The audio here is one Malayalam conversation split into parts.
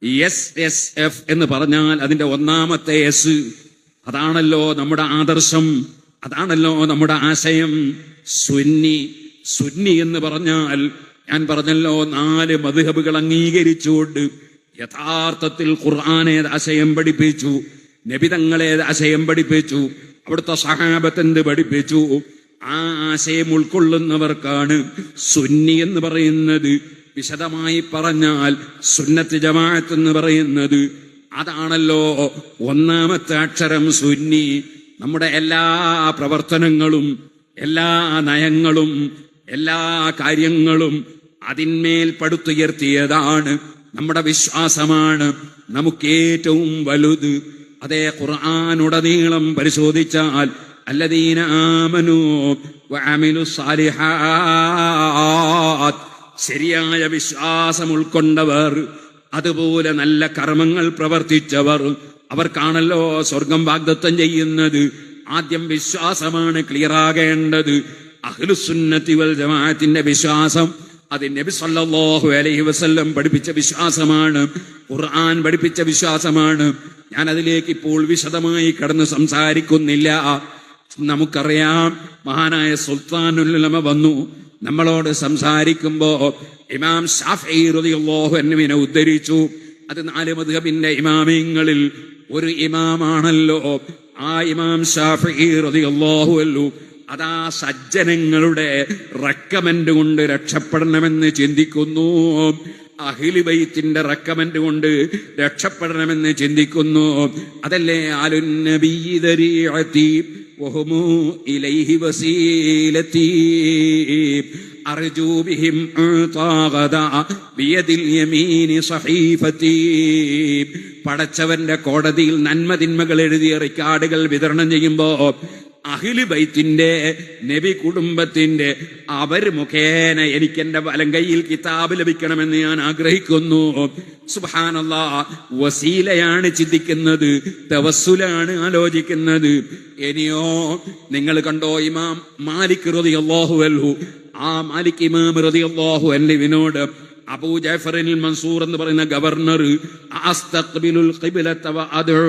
SSF എന്ന് പറഞ്ഞാൽ അതിന്റെ ഒന്നാമത്തെ എസ്. അതാണല്ലോ നമ്മുടെ ആദർശം, അതാണല്ലോ നമ്മുടെ ആശയം. സുന്നി എന്ന് പറഞ്ഞാൽ ഞാൻ പറഞ്ഞല്ലോ 4 മദ്ഹബുകൾ അംഗീകരിച്ചുകൊണ്ട് യഥാർത്ഥത്തിൽ ഖുർആൻ ഏത് ആശയം പഠിപ്പിച്ചു, നബിതങ്ങളേത് ആശയം പഠിപ്പിച്ചു, അവിടുത്തെ സഹാബത്ത് എന്ത് പഠിപ്പിച്ചു, ആ ആശയം ഉൾക്കൊള്ളുന്നവർക്കാണ് സുന്നി എന്ന് പറയുന്നത്. വിശദമായി പറഞ്ഞാൽ സുന്നത്ത് ജമാഅത്ത് എന്ന് പറയുന്നത് അതാണല്ലോ ഒന്നാമത്തെ അക്ഷരം സുന്നി. നമ്മുടെ എല്ലാ പ്രവർത്തനങ്ങളും എല്ലാ നയങ്ങളും എല്ലാ കാര്യങ്ങളും അതിന്മേൽ പടുത്തുയർത്തിയതാണ്. നമ്മുടെ വിശ്വാസമാണ് നമുക്കേറ്റവും വലുത്. അതേ ഖുർആനുടനീളം പരിശോധിച്ചാൽ അല്ലദീന ആമനൂ വഅമിലുസ് സാലിഹാത്ത്, ശരിയായ വിശ്വാസം ഉൾക്കൊണ്ടവർ, അതുപോലെ നല്ല കർമ്മങ്ങൾ പ്രവർത്തിച്ചവർ, അവർക്കാണല്ലോ സ്വർഗം വാഗ്ദത്തം ചെയ്യുന്നത്. ആദ്യം വിശ്വാസമാണ് ക്ലിയർ ആകേണ്ടത്. അഹ്ലുസുന്നത്തി വൽ ജമാഅത്തിന്റെ വിശ്വാസം അത് നബി സല്ലല്ലാഹു അലൈഹി വസല്ലം പഠിപ്പിച്ച വിശ്വാസമാണ്, ഖുർആൻ പഠിപ്പിച്ച വിശ്വാസമാണ്. ഞാൻ അതിലേക്ക് ഇപ്പോൾ വിശദമായി കടന്ന് സംസാരിക്കുന്നില്ല. നമുക്കറിയാം, മഹാനായ സുൽത്താനുൽ ഉലമ വന്നു നമ്മളോട് സംസാരിക്കുമ്പോ ഇമാം ശാഫിഈ റളിയല്ലാഹു അൻഹുവിനെ ഉദ്ധരിച്ചു. അത് 4 മദ്ഹബിന്റെ ഇമാമിങ്ങളിൽ ഒരു ഇമാമാണല്ലോ ആ ഇമാം ശാഫിഈ റളിയല്ലാഹു അൻഹു. അതാ സജ്ജനങ്ങളുടെ റെക്കമെന്റ് കൊണ്ട് രക്ഷപ്പെടണമെന്ന് ചിന്തിക്കുന്നു, അഹ്ലു ബൈത്തിന്റെ റെക്കമെന്റ് കൊണ്ട് രക്ഷപ്പെടണമെന്ന് ചിന്തിക്കുന്നു. അതല്ലേ ആലുൻ നബി ദരീഅതി വഹുമു ഇലൈഹി വസീലതി അർജു ബിഹിം അതാഗദ ബിയദിൽ യമീനി സഹീഫതി. പടച്ചവന്റെ കോടതിയിൽ നന്മതിന്മകൾ എഴുതിയ റിക്കാർഡുകൾ വിതരണം ചെയ്യുമ്പോ അഹ്ലു ബൈത്തിന്റെ നബി കുടുംബത്തിന്റെ അവർ മുഖേന എനിക്ക് എന്റെ വലം കയ്യിൽ കിതാബ് ലഭിക്കണമെന്ന് ഞാൻ ആഗ്രഹിക്കുന്നു. സുബ്ഹാനല്ലാഹ്, വസീലയാണ് ചിന്തിക്കുന്നത്, തവസ്സുലാണ് ആലോചിക്കുന്നത്. ഇനിയോ നിങ്ങൾ കണ്ടോ ഇമാം മാലിക് റളിയല്ലാഹു അൻഹു, ആ മാലിക് ഇമാം റളിയല്ലാഹു അൻഹുവിനോട് അബൂ ജഅഫറിൽ മൻസൂർ എന്ന് പറയുന്ന ഗവർണർ അസ്തഖ്ബിലുൽ ഖിബ്ലത വ അദ്ഉ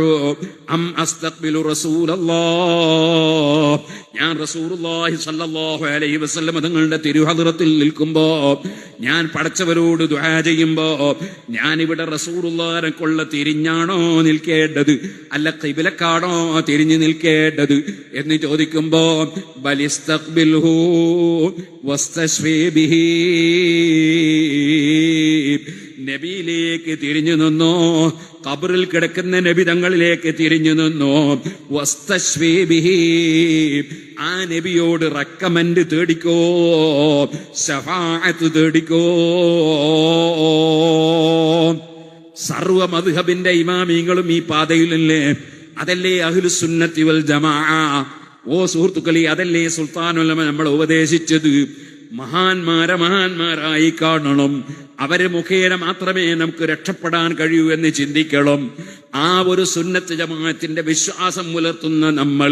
അം അസ്തഖ്ബിലു റസൂലല്ലാഹ്, ഞാൻ റസൂലുള്ളാഹി സ്വല്ലല്ലാഹു അലൈഹി വസല്ലം തങ്ങളുടെ തിരുഹദ്റത്തിൽ നിൽക്കുമ്പോ, ഞാൻ പടച്ചവരോട് ദുആ ചെയ്യുമ്പോ, ഞാൻ ഇവിടെ റസൂലുള്ളാഹിനെ കൊള്ള തിരിഞ്ഞാണോ നിൽക്കേണ്ടത് അല്ല ഖിബ്ലക്കാണോ തിരിഞ്ഞു നിൽക്കേണ്ടത് എന്ന് ചോദിക്കുമ്പോ ബലിസ്തഖ്ബിൽഹു വസ്തശ്ഫീ ബിഹി, നബിയിലേക്ക് തിരിഞ്ഞു നിന്നോ, ഖബറിൽ കിടക്കുന്ന നബി തങ്ങളിലേക്ക് തിരിഞ്ഞു നിന്നോ, വസ്തശ്ഫീ ബിഹി, ആ നബിയോട് റെക്കമെന്റ് തേടിക്കോ, ശഫാഅത്ത് തേടിക്കോ. സർവ മദ്ഹബിന്റെ ഇമാമിങ്ങളും ഈ പാതയിലല്ലേ? അതല്ലേ അഹ്ലുസുന്നത്തി വൽ ജമാഅ? ഓ സുഹൃത്തുക്കളെ, അതല്ലേ സുൽത്താനുൽ ഉലമ നമ്മളെ ഉപദേശിച്ചത്? മഹാന്മാരായി കാണണം, അവരെ മുഖേന മാത്രമേ നമുക്ക് രക്ഷപ്പെടാൻ കഴിയൂ എന്ന് ചിന്തിക്കണം. ആ ഒരു സുന്നത്ത് ജമാഅത്തിന്റെ വിശ്വാസം പുലർത്തുന്ന നമ്മൾ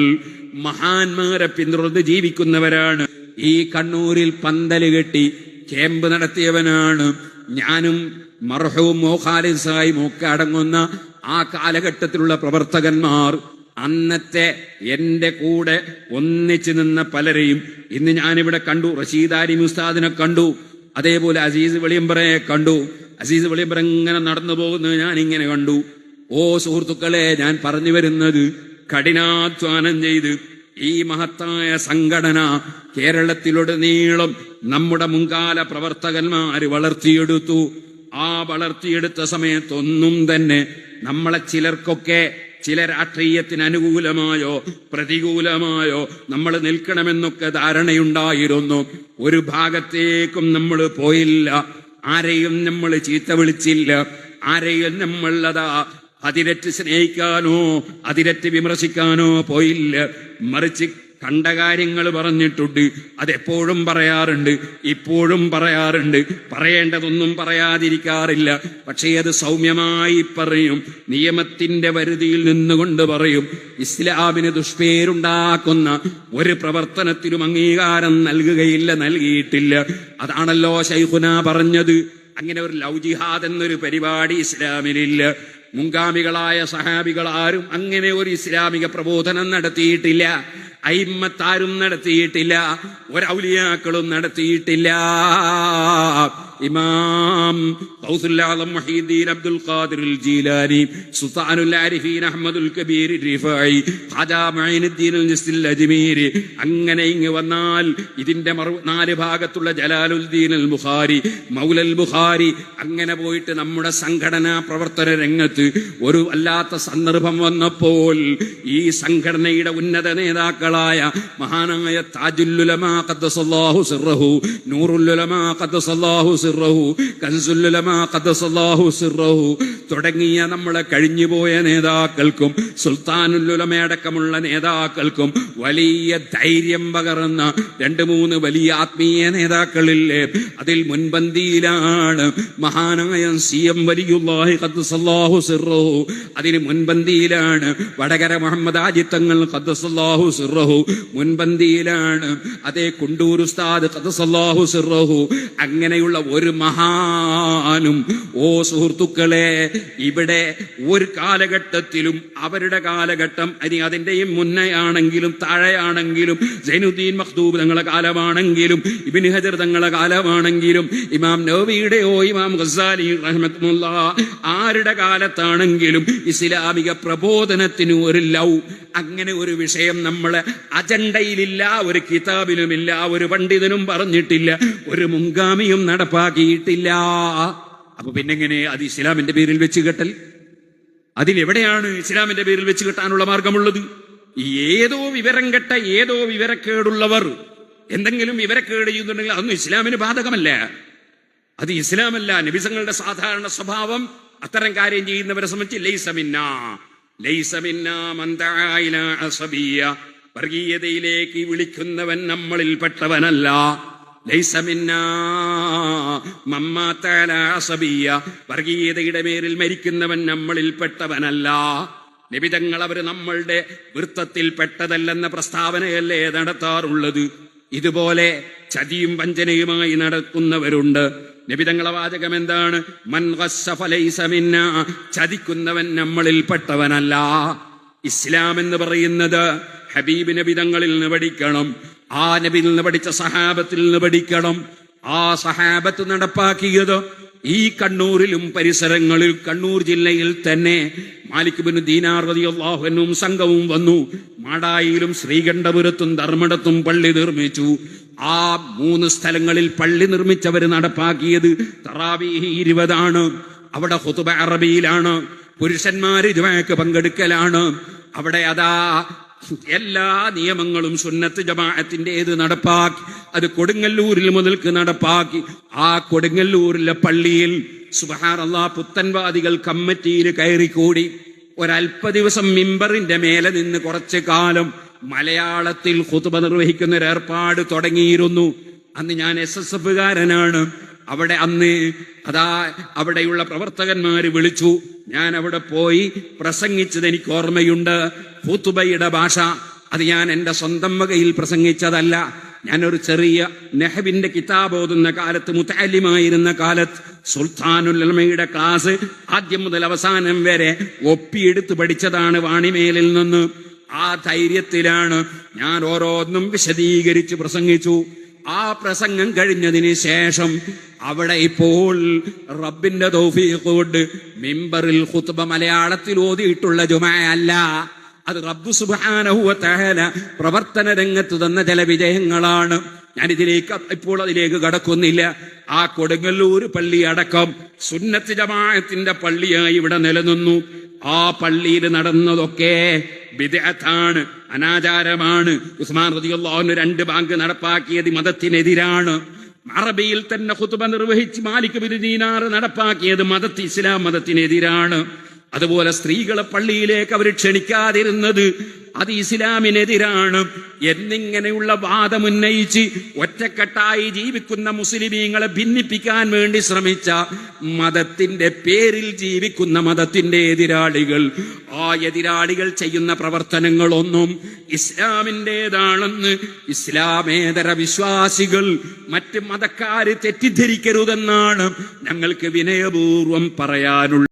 മഹാന്മാരെ പിന്തുടർന്ന് ജീവിക്കുന്നവരാണ്. ഈ കണ്ണൂരിൽ പന്തല് കെട്ടി ക്യാമ്പ് നടത്തിയവനാണ് ഞാനും മർഹൂം ഖാലിദ് സാഹിബും ഒക്കെ അടങ്ങുന്ന ആ കാലഘട്ടത്തിലുള്ള പ്രവർത്തകന്മാർ. അന്നത്തെ എന്റെ കൂടെ ഒന്നിച്ചു നിന്ന പലരെയും ഇന്ന് ഞാനിവിടെ കണ്ടു. റഷീദാരി ഉസ്താദിനെ കണ്ടു, അതേപോലെ അസീസ് വെളിയമ്പറയെ കണ്ടു. അസീസ് വെളിയമ്പറ ഇങ്ങനെ നടന്നു പോകുന്നത് ഞാൻ ഇങ്ങനെ കണ്ടു. ഓ സുഹൃത്തുക്കളെ, ഞാൻ പറഞ്ഞു വരുന്നത്, കഠിനാധ്വാനം ചെയ്ത് ഈ മഹത്തായ സംഘടന കേരളത്തിലുടനീളം നമ്മുടെ മുൻകാല പ്രവർത്തകന്മാര് വളർത്തിയെടുത്തു. ആ വളർത്തിയെടുത്ത സമയത്തൊന്നും തന്നെ നമ്മളെ ചിലർക്കൊക്കെ ചില രാഷ്ട്രീയത്തിന് അനുകൂലമായോ പ്രതികൂലമായോ നമ്മൾ നിൽക്കണമെന്നൊക്കെ ധാരണയുണ്ടായിരുന്നു. ഒരു ഭാഗത്തേക്കും നമ്മൾ പോയില്ല, ആരെയും നമ്മൾ ചീത്ത വിളിച്ചില്ല, ആരെയും നമ്മൾ അതിരറ്റ് സ്നേഹിക്കാനോ അതിരറ്റ് വിമർശിക്കാനോ പോയില്ല. മറിച്ച് കണ്ട കാര്യങ്ങൾ പറഞ്ഞിട്ടുണ്ട്, അതെപ്പോഴും പറയാറുണ്ട്, ഇപ്പോഴും പറയാറുണ്ട്, പറയേണ്ടതൊന്നും പറയാതിരിക്കാറില്ല. പക്ഷേ അത് സൗമ്യമായി പറയും, നിയമത്തിന്റെ പരിധിയിൽ നിന്നുകൊണ്ട് പറയും. ഇസ്ലാമിന് ദുഷ്പേരുണ്ടാക്കുന്ന ഒരു പ്രവർത്തനത്തിനും അംഗീകാരം നൽകുകയില്ല, നൽകിയിട്ടില്ല. അതാണല്ലോ ശൈഖുന പറഞ്ഞത്, അങ്ങനെ ഒരു ലൗ ജിഹാദ് എന്നൊരു പരിപാടി ഇസ്ലാമിലില്ല. മുൻഗാമികളായ സഹാബികൾ ആരും അങ്ങനെ ഒരു ഇസ്ലാമിക പ്രബോധനം നടത്തിയിട്ടില്ല. അയിമ്മത്താരും നടത്തിയിട്ടില്ല. ഒരൗലിയാക്കളും നടത്തിയിട്ടില്ല. ഇമാം ഗൗസുൽ ആലം മുഹീദ്ദീൻ അബ്ദുൽ ഖാദിർ അൽ ജീലാനി, സുൽത്താനുൽ ആരിഫീൻ അഹ്മദുൽ കബീർ റിഫായി, ഖാജാ മുഈനുദ്ദീൻ അൽ ജിസ്തിൽ അജ്മീരി, അങ്ങനെ ഇങ്ങ് വന്നാൽ ഇതിന്റെ നാല് ഭാഗത്തുള്ള ജലാലുദ്ദീൻ അൽ ബുഖാരി, മൗലൽ ബുഖാരി, അങ്ങനെ പോയിട്ട് നമ്മുടെ സംഘടനാ പ്രവർത്തന രംഗത്ത് ഒരു അല്ലാത്ത സന്ദർഭം വന്നപ്പോൾ ഈ സംഘടനയുടെ ഉന്നത നേതാക്കളായ മഹാനായ താജുൽ ഉലമാ ഖദ്ദസല്ലാഹു സിർറഹു, നൂറുൽ ഉലമാ ഖദ്ദസല്ലാഹു സിർറഹു, കൻസുൽ ഉലമാ ഖദ്ദസല്ലാഹു സിർറഹു തുടങ്ങിയ നമ്മളെ കഴിഞ്ഞുപോയ നേതാക്കൾക്കും സുൽത്താനുൽ ഉലമയടക്കമുള്ള നേതാക്കൾക്കും വലിയ ധൈര്യം പകർന്ന 2-3 വലിയ ആത്മീയ നേതാക്കളില്ലേ, അതിൽ മുൻപന്തിയിലാണ് മഹാനായ CM വലിയുല്ലാഹി ഖദ്ദസല്ലാഹു സിർറഹു. അതിന് മുൻപന്തിയിലാണ് വടകര മുഹമ്മദ് ആജിത്തങ്ങൾ ഖദ്ദസല്ലാഹു സിർറഹു. മുൻപന്തിയിലാണ് അതേ കുണ്ടൂർ ഉസ്താദ് ഖദ്ദസല്ലാഹു സിർറഹു. അങ്ങനെയുള്ള ഒരു മഹാനും സുഹൃത്തുക്കളെ ഇവിടെ ഒരു കാലഘട്ടത്തിലും അവരുടെ കാലഘട്ടം ഇനി അതിന്റെയും മുന്നയാണെങ്കിലും താഴെയാണെങ്കിലും സൈനുദ്ദീൻ മഖ്ദൂബ് തങ്ങളുടെ കാലമാണെങ്കിലും ഇബ്നു ഹജർ തങ്ങളുടെ കാലമാണെങ്കിലും ഇമാം നവവിയുടെയോ ഇമാം ഗസാലി റഹ്മത്തുള്ളാഹി ആരുടെ കാലത്താണെങ്കിലും ഇസ്ലാമിക പ്രബോധനത്തിന് ഒരു അങ്ങനെ ഒരു വിഷയം നമ്മളെ അജണ്ടയിലില്ല, ഒരു കിതാബിലുമില്ല, ഒരു പണ്ഡിതനും പറഞ്ഞിട്ടില്ല, ഒരു മുൻഗാമിയും നടപ്പാക്കിയിട്ടില്ല. അപ്പൊ പിന്നെങ്ങനെ അത് ഇസ്ലാമിന്റെ പേരിൽ വെച്ച് കെട്ടൽ? അതിലെവിടെയാണ് ഇസ്ലാമിന്റെ പേരിൽ വെച്ച് കെട്ടാനുള്ള മാർഗമുള്ളത്? ഏതോ വിവരം കെട്ട ഏതോ വിവരക്കേടുള്ളവർ എന്തെങ്കിലും വിവരക്കേട് ചെയ്യുന്നുണ്ടെങ്കിൽ അതൊന്നും ഇസ്ലാമിന് ബാധകമല്ല. അത് ഇസ്ലാമല്ല. നബിസങ്ങളുടെ സാധാരണ സ്വഭാവം അത്തരം കാര്യം ചെയ്യുന്നവരെ സംബന്ധിച്ച് ലൈസ മിന്നാ മൻ ദഅ ഇലാ അസബിയ്യ, വർഗീയതയിലേക്ക് വിളിക്കുന്നവൻ നമ്മളിൽ പെട്ടവനല്ല. ലൈസ മിന്നാ മൻ മാത അലാ അസബിയ്യ, വർഗീയതയുടെ പേരിൽ മരിക്കുന്നവൻ നമ്മളിൽ പെട്ടവനല്ല. നബിതങ്ങൾ അവർ നമ്മളുടെ വൃത്തത്തിൽ പെട്ടതല്ലെന്ന പ്രസ്താവനയല്ലേ നടത്താറുള്ളത്. ഇതുപോലെ ചതിയും വഞ്ചനയുമായി നടക്കുന്നവരുണ്ട്. നബിതങ്ങളെ വാചകം എന്താണ്? മൻ ഖസ്സഫ ലൈസ മിന്നാ, ചതിക്കുന്നവൻ നമ്മളിൽ പെട്ടവനല്ല. ഇസ്ലാം എന്ന് പറയുന്നത് ഹബീബ് നബിതങ്ങളിൽ നിന്ന് പഠിക്കണം. ആ നബിയിൽ നിന്ന് പഠിച്ച സഹാബത്തിൽ നിന്ന് പഠിക്കണം. ആ സഹാബത്ത് നടപ്പാക്കിയത് ഈ കണ്ണൂരിലും പരിസരങ്ങളിൽ, കണ്ണൂർ ജില്ലയിൽ തന്നെ മാലിക് ബിൻ ദീനാർ റളിയല്ലാഹു അൻഹും സംഘവും വന്നു. മാടായിലും ശ്രീകണ്ഠപുരത്തും ധർമ്മടത്തും പള്ളി നിർമ്മിച്ചു. ആ 3 സ്ഥലങ്ങളിൽ പള്ളി നിർമ്മിച്ചവര് നടപ്പാക്കിയത് തറാവീഹ് 20 അവിടെ ഖുതുബ അറബിയിലാണ്. പുരുഷന്മാര് ജുമഅക്ക് പങ്കെടുക്കലാണ്. അവിടെ അതാ എല്ലാ നിയമങ്ങളും സുന്നത്ത് ജമാഅത്തിന്റേത് നടപ്പാക്കി. അത് കൊടുങ്ങല്ലൂരിൽ മുതൽക്ക് നടപ്പാക്കി. ആ കൊടുങ്ങല്ലൂരിലെ പള്ളിയിൽ സുബ്ഹാനല്ലാഹ് പുത്തൻവാദികൾ കമ്മിറ്റിയിൽ കയറിക്കൂടി. ഒരല്പ ദിവസം മിമ്പറിന്റെ മേലെ നിന്ന് കുറച്ചു കാലം മലയാളത്തിൽ ഖുതുബ നിർവഹിക്കുന്ന ഒരു ഏർപ്പാട് തുടങ്ങിയിരുന്നു. അന്ന് ഞാൻ SSFകാരനാണ്. അവിടെ അന്ന് അവിടെയുള്ള പ്രവർത്തകന്മാര് വിളിച്ചു. ഞാൻ അവിടെ പോയി പ്രസംഗിച്ചത് എനിക്ക് ഓർമ്മയുണ്ട്. ഖുതുബയുടെ ഭാഷ അത് ഞാൻ എന്റെ സ്വന്തം വകയിൽ പ്രസംഗിച്ചതല്ല. ഞാനൊരു ചെറിയ നഹ്വിന്റെ കിതാബ് ഓതുന്ന കാലത്ത്, മുതഅല്ലിമായിരുന്ന കാലത്ത് സുൽത്താനുൽ ഉലമയുടെ ക്ലാസ് ആദ്യം മുതൽ അവസാനം വരെ ഒപ്പിയെടുത്ത് പഠിച്ചതാണ് വാണിമേലിൽ നിന്ന്. ആ ധൈര്യത്തിലാണ് ഞാൻ ഓരോന്നും വിശദീകരിച്ച് പ്രസംഗിച്ചു. ആ പ്രസംഗം കഴിഞ്ഞതിന് ശേഷം അവിടെ ഇപ്പോൾ റബ്ബിന്റെ തൗഫീഖ് കൊണ്ട് മിമ്പറിൽ ഖുതുബ മലയാളത്തിൽ ഓതിയിട്ടുള്ള ജുമഅല്ല. അത് റബ്ബ് സുബ്ഹാനഹു വ തആല പ്രവർത്തന രംഗത്ത് തന്ന ചില വിജയങ്ങളാണ്. ഇപ്പോൾ അതിലേക്ക് കടക്കുന്നില്ല. ആ കൊടുങ്ങല്ലൂർ പള്ളി അടക്കം സുന്നത്ത് ജമാഅത്തിന്റെ പള്ളിയായി ഇവിടെ നിലനിന്നു. ആ പള്ളിയിൽ നടന്നതൊക്കെ ബിദ്അത്താണ്, അനാചാരമാണ്. ഉസ്മാൻ റളിയല്ലാഹു അൻഹു 2 ബാങ്ക് നടപ്പാക്കിയത് മതത്തിനെതിരാണ്. അറബിയിൽ തന്നെ ഖുതുബ നിർവഹിച്ച് മാലിക് ബിൻ ദീനാർ നടപ്പാക്കിയത് ഇസ്ലാം മതത്തിനെതിരാണ്. അതുപോലെ സ്ത്രീകളെ പള്ളിയിലേക്ക് അവർ ക്ഷണിക്കാതിരുന്നത് അത് ഇസ്ലാമിനെതിരാണ് എന്നിങ്ങനെയുള്ള വാദമുന്നയിച്ച് ഒറ്റക്കെട്ടായി ജീവിക്കുന്ന മുസ്ലിമീങ്ങളെ ഭിന്നിപ്പിക്കാൻ വേണ്ടി ശ്രമിച്ച മതത്തിന്റെ പേരിൽ ജീവിക്കുന്ന മതത്തിന്റെ എതിരാളികൾ, ആ എതിരാളികൾ ചെയ്യുന്ന പ്രവർത്തനങ്ങളൊന്നും ഇസ്ലാമിൻ്റെതാണെന്ന് ഇസ്ലാമേതര വിശ്വാസികൾ മറ്റ് മതക്കാര് തെറ്റിദ്ധരിക്കരുതെന്നാണ് ഞങ്ങൾക്ക് വിനയപൂർവം പറയാനുള്ളത്.